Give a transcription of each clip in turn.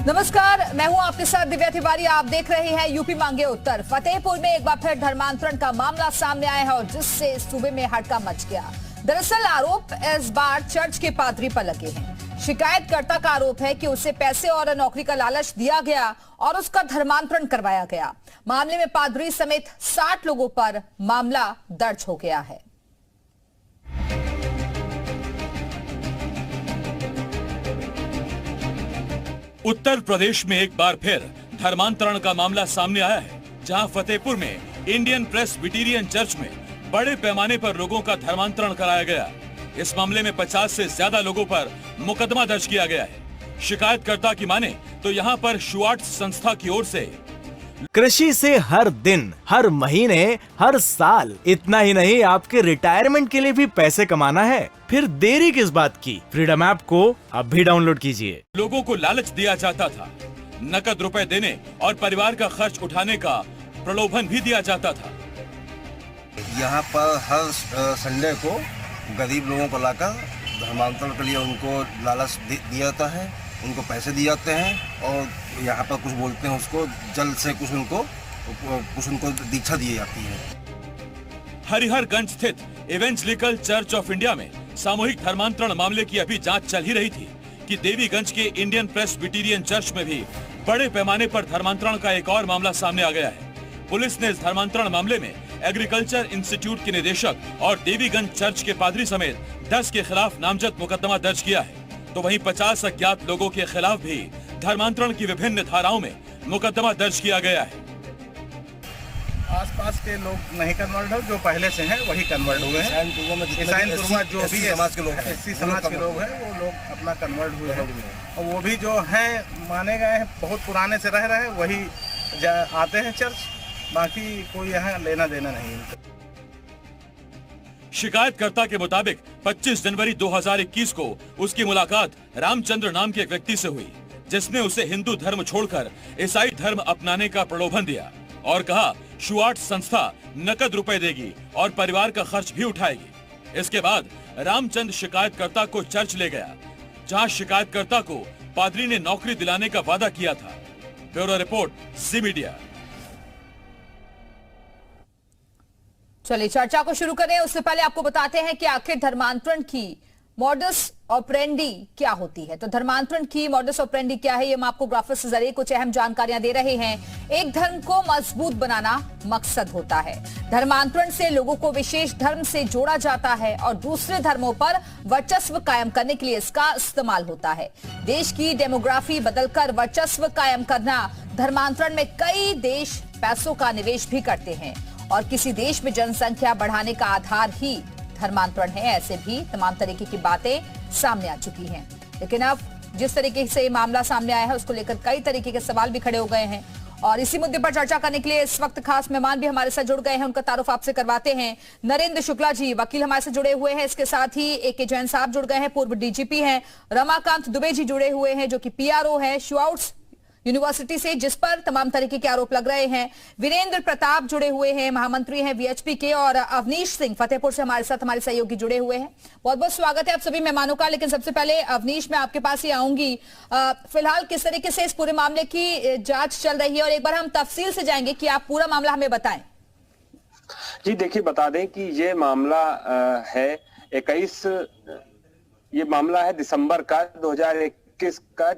नमस्कार, मैं हूं आपके साथ दिव्या तिवारी। आप देख रहे हैं यूपी मांगे उत्तर। फतेहपुर में एक बार फिर धर्मांतरण का मामला सामने आया है और जिससे सूबे में हड़कंप मच गया। दरअसल आरोप इस बार चर्च के पादरी पर लगे हैं। शिकायतकर्ता का आरोप है कि उसे पैसे और नौकरी का लालच दिया गया और उसका धर्मांतरण करवाया गया। मामले में पादरी समेत 60 लोगों पर मामला दर्ज हो गया है। उत्तर प्रदेश में एक बार फिर धर्मांतरण का मामला सामने आया है, जहां फतेहपुर में इंडियन प्रेस्बिटेरियन चर्च में बड़े पैमाने पर लोगों का धर्मांतरण कराया गया। इस मामले में 50 से ज्यादा लोगों पर मुकदमा दर्ज किया गया है। शिकायतकर्ता की माने तो यहां पर शुआर्ट्स संस्था की ओर से कृषि से हर दिन, हर महीने, हर साल, इतना ही नहीं आपके रिटायरमेंट के लिए भी पैसे कमाना है, फिर देरी किस बात की। फ्रीडम ऐप को अब भी डाउनलोड कीजिए। लोगों को लालच दिया जाता था, नकद रुपए देने और परिवार का खर्च उठाने का प्रलोभन भी दिया जाता था। यहाँ पर हर संडे को गरीब लोगों को लाकर धर्मांतरण के लिए उनको लालच दिया जाता है, उनको पैसे दिए जाते हैं और यहाँ पर कुछ बोलते हैं उसको जल्द से कुछ उनको दीक्षा दी जाती है। हरिहरगंज स्थित इवेंजलिकल चर्च ऑफ इंडिया में सामूहिक धर्मांतरण मामले की अभी जांच चल ही रही थी कि देवीगंज के इंडियन प्रेस्बिटेरियन चर्च में भी बड़े पैमाने पर धर्मांतरण का एक और मामला सामने आ गया है। पुलिस ने इस धर्मांतरण मामले में एग्रीकल्चर इंस्टीट्यूट के निदेशक और देवीगंज चर्च के पादरी समेत 10 के खिलाफ नामजद मुकदमा दर्ज किया है, तो वहीं 50 अज्ञात लोगों के खिलाफ भी धर्मांतरण की विभिन्न धाराओं में मुकदमा दर्ज किया गया है। आसपास के लोग नहीं कन्वर्ट हो, जो पहले से हैं वही कन्वर्ट हुए हैं। ईसाई जो भी समाज के लोग हैं, एससी समाज के लोग हैं, वो लोग अपना कन्वर्ट हुए हैं और वो भी जो है माने गए हैं, बहुत पुराने से रह रहे हैं, वही आते हैं चर्च, बाकी कोई यहाँ लेना देना नहीं। शिकायतकर्ता के मुताबिक 25 जनवरी 2021 को उसकी मुलाकात रामचंद्र नाम के एक व्यक्ति से हुई, जिसने उसे हिंदू धर्म छोड़कर ईसाई धर्म अपनाने का प्रलोभन दिया और कहा शुआर्ट्स संस्था नकद रुपए देगी और परिवार का खर्च भी उठाएगी। इसके बाद रामचंद्र शिकायतकर्ता को चर्च ले गया, जहां शिकायतकर्ता को पादरी ने नौकरी दिलाने का वादा किया था। ब्यूरो रिपोर्ट, जी मीडिया। चलिए चर्चा को शुरू करें। उससे पहले आपको बताते हैं कि आखिर धर्मांतरण की मॉडस ऑपरेंडी क्या होती है। तो धर्मांतरण की मॉडस ऑपरेंडी क्या है, ये हम आपको ग्राफिक्स के जरिए कुछ अहम जानकारियां दे रहे हैं। एक धर्म को मजबूत बनाना मकसद होता है। धर्मांतरण से लोगों को विशेष धर्म से जोड़ा जाता है और दूसरे धर्मों पर वर्चस्व कायम करने के लिए इसका इस्तेमाल होता है। देश की डेमोग्राफी बदलकर वर्चस्व कायम करना। धर्मांतरण में कई देश पैसों का निवेश भी करते हैं और किसी देश में जनसंख्या बढ़ाने का आधार ही धर्मांतरण है। ऐसे भी तमाम तरीके की बातें सामने आ चुकी हैं, लेकिन अब जिस तरीके से मामला सामने आया है उसको लेकर कई तरीके के सवाल भी खड़े हो गए हैं और इसी मुद्दे पर चर्चा करने के लिए इस वक्त खास मेहमान भी हमारे साथ जुड़ गए हैं। उनका तारुफ आपसे करवाते हैं। नरेंद्र शुक्ला जी वकील हमारे साथ जुड़े हुए हैं। इसके साथ ही ए.के. जैन साहब जुड़ गए हैं, पूर्व डीजीपी हैं। रमाकांत दुबे जी जुड़े हुए हैं, जो कि पीआरओ है शुआर्ट्स यूनिवर्सिटी से, जिस पर तमाम तरीके के आरोप लग रहे हैं। वीरेंद्र प्रताप जुड़े हुए हैं, महामंत्री हैं वीएचपी के। और अवनीश सिंह फतेहपुर से हमारे साथ हमारे सहयोगी जुड़े हुए हैं। बहुत बहुत स्वागत है आप सभी मेहमानों का। लेकिन सबसे पहले अवनीश, मैं आपके पास ही आऊंगी। फिलहाल किस तरीके से इस पूरे मामले की जांच चल रही है और एक बार हम तफसील से जाएंगे कि आप पूरा मामला हमें बताएं। जी देखिए, बता दें कि ये मामला है 21, ये मामला है दिसंबर का 2021 का,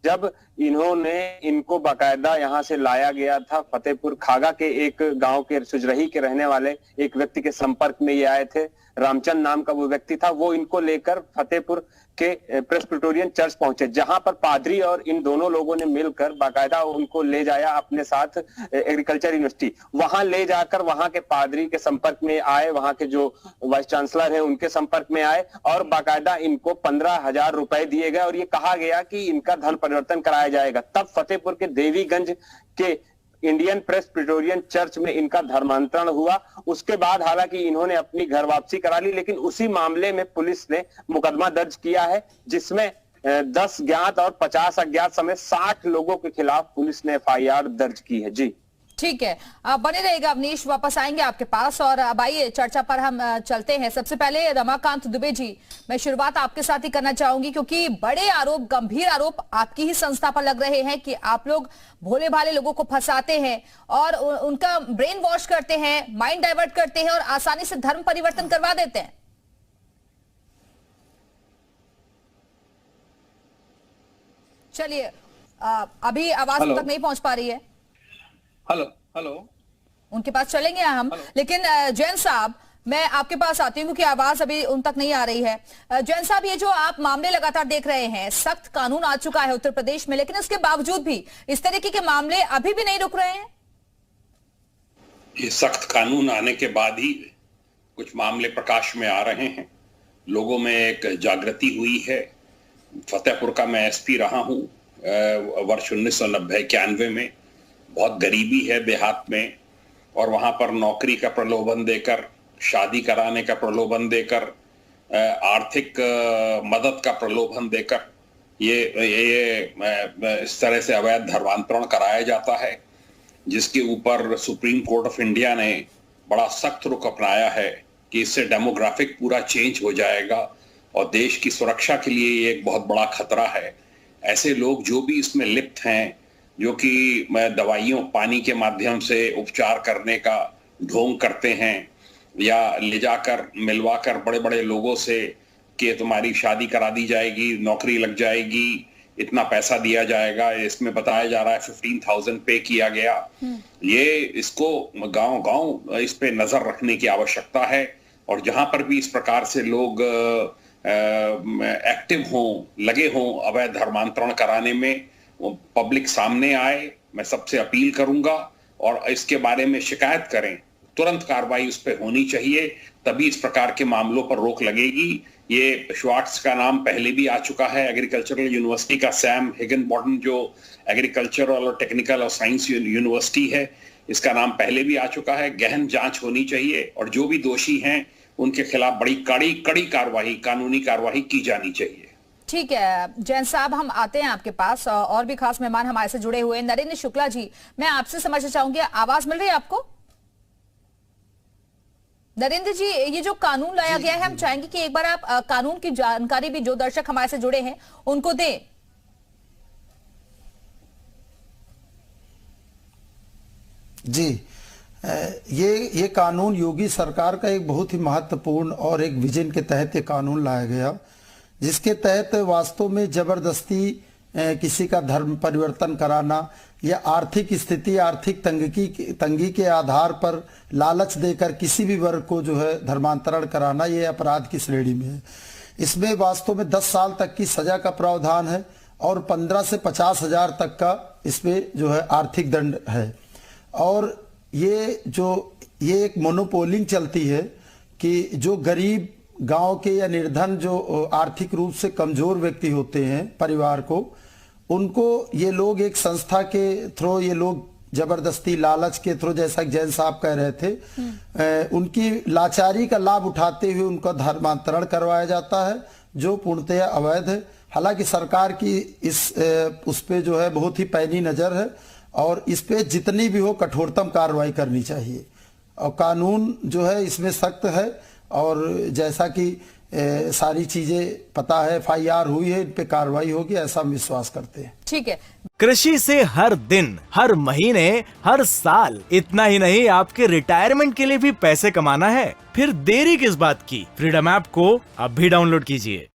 जब इनको बाकायदा यहाँ से लाया गया था। फतेहपुर खागा के एक गांव के सुजरही के रहने वाले एक व्यक्ति के संपर्क में ये आए थे। रामचंद नाम का वो व्यक्ति था, वो इनको लेकर फतेहपुर के प्रेस्बिटेरियन चर्च पहुंचे, जहां पर पादरी और इन दोनों लोगों ने मिलकर बाकायदा उनको ले जाया अपने साथ एग्रीकल्चर यूनिवर्सिटी। वहां ले जाकर वहां के पादरी के संपर्क में आए, वहां के जो वाइस चांसलर है उनके संपर्क में आए और बाकायदा इनको 15,000 रुपए दिए गए और ये कहा गया कि इनका धन परिवर्तन कराया जाएगा। तब फतेहपुर के देवीगंज के इंडियन प्रेस्बिटेरियन चर्च में इनका धर्मांतरण हुआ। उसके बाद हालांकि इन्होंने अपनी घर वापसी करा ली, लेकिन उसी मामले में पुलिस ने मुकदमा दर्ज किया है, जिसमें 10 ज्ञात और 50 अज्ञात समेत 60 लोगों के खिलाफ पुलिस ने एफआईआर दर्ज की है। जी ठीक है, आप बने रहेगा अवनीश, वापस आएंगे आपके पास। और अब आइए चर्चा पर हम चलते हैं। सबसे पहले रमाकांत दुबे जी, मैं शुरुआत आपके साथ ही करना चाहूंगी क्योंकि बड़े आरोप, गंभीर आरोप आपकी ही संस्था पर लग रहे हैं कि आप लोग भोले भाले लोगों को फंसाते हैं और उनका ब्रेन वॉश करते हैं, माइंड डाइवर्ट करते हैं और आसानी से धर्म परिवर्तन करवा देते हैं। चलिए, अभी आवाज उन तक नहीं पहुंच पा रही है। हेलो, उनके पास चलेंगे हम, लेकिन जैन साहब मैं आपके पास आती हूँ क्योंकि आवाज अभी उन तक नहीं आ रही है। जैन साहब, ये जो आप मामले लगातार देख रहे हैं, सख्त कानून आ चुका है उत्तर प्रदेश में, लेकिन उसके बावजूद भी इस तरीके के मामले अभी भी नहीं रुक रहे हैं। ये सख्त कानून आने के बाद ही कुछ मामले प्रकाश में आ रहे हैं, लोगों में एक जागृति हुई है। फतेहपुर का मैं एसपी रहा हूँ वर्ष 1990-91 में। बहुत गरीबी है देहात में और वहां पर नौकरी का प्रलोभन देकर, शादी कराने का प्रलोभन देकर, आर्थिक मदद का प्रलोभन देकर ये इस तरह से अवैध धर्मांतरण कराया जाता है, जिसके ऊपर सुप्रीम कोर्ट ऑफ इंडिया ने बड़ा सख्त रुख अपनाया है कि इससे डेमोग्राफिक पूरा चेंज हो जाएगा और देश की सुरक्षा के लिए ये एक बहुत बड़ा खतरा है। ऐसे लोग जो भी इसमें लिप्त हैं, जो कि दवाइयों, पानी के माध्यम से उपचार करने का ढोंग करते हैं या ले जाकर मिलवाकर बड़े बड़े लोगों से कि तुम्हारी शादी करा दी जाएगी, नौकरी लग जाएगी, इतना पैसा दिया जाएगा, इसमें बताया जा रहा है 15,000 पे किया गया। ये इसको गांव-गांव इस पे नजर रखने की आवश्यकता है और जहां पर भी इस प्रकार से लोग एक्टिव हों, लगे हों अवैध धर्मांतरण कराने में, पब्लिक सामने आए। मैं सबसे अपील करूंगा और इसके बारे में शिकायत करें, तुरंत कार्रवाई उस पर होनी चाहिए, तभी इस प्रकार के मामलों पर रोक लगेगी। ये श्वार्ट्ज का नाम पहले भी आ चुका है, एग्रीकल्चरल यूनिवर्सिटी का सैम हिगनबॉटन जो एग्रीकल्चरल और टेक्निकल और साइंस यूनिवर्सिटी है, इसका नाम पहले भी आ चुका है। गहन जांच होनी चाहिए और जो भी दोषी हैं उनके खिलाफ बड़ी कड़ी कार्रवाई, कानूनी कार्रवाई की जानी चाहिए। ठीक है जैन साहब, हम आते हैं आपके पास और भी खास मेहमान हमारे से जुड़े हुए हैं। नरेंद्र शुक्ला जी, मैं आपसे समझना चाहूंगी, आवाज मिल रही है आपको? नरेंद्र जी, ये जो कानून लाया गया है, हम चाहेंगे कि एक बार आप कानून की जानकारी भी जो दर्शक हमारे से जुड़े हैं उनको दें। जी, ये कानून योगी सरकार का एक बहुत ही महत्वपूर्ण और एक विजन के तहत ये कानून लाया गया, जिसके तहत वास्तव में जबरदस्ती किसी का धर्म परिवर्तन कराना या आर्थिक स्थिति, आर्थिक तंगी के आधार पर लालच देकर किसी भी वर्ग को जो है धर्मांतरण कराना, ये अपराध की श्रेणी में है। इसमें वास्तव में 10 साल तक की सजा का प्रावधान है और 15 से 50 हजार तक का इसमें जो है आर्थिक दंड है। और ये एक मोनोपोलिंग चलती है कि जो गरीब गांव के या निर्धन जो आर्थिक रूप से कमजोर व्यक्ति होते हैं परिवार को, उनको ये लोग एक संस्था के थ्रू, ये लोग जबरदस्ती लालच के थ्रू, जैसा जैन साहब कह रहे थे, उनकी लाचारी का लाभ उठाते हुए उनका धर्मांतरण करवाया जाता है, जो पूर्णतया अवैध है। हालांकि सरकार की उस पे जो है बहुत ही पैनी नजर है और इस पे जितनी भी हो कठोरतम कार्रवाई करनी चाहिए और कानून जो है इसमें सख्त है। और जैसा कि सारी चीजें पता है, FIR हुई है, इन पे कार्रवाई होगी, ऐसा हम विश्वास करते हैं। ठीक है। कृषि से हर दिन, हर महीने, हर साल, इतना ही नहीं आपके रिटायरमेंट के लिए भी पैसे कमाना है? फिर देरी किस बात की, फ्रीडम ऐप को अब भी डाउनलोड कीजिए।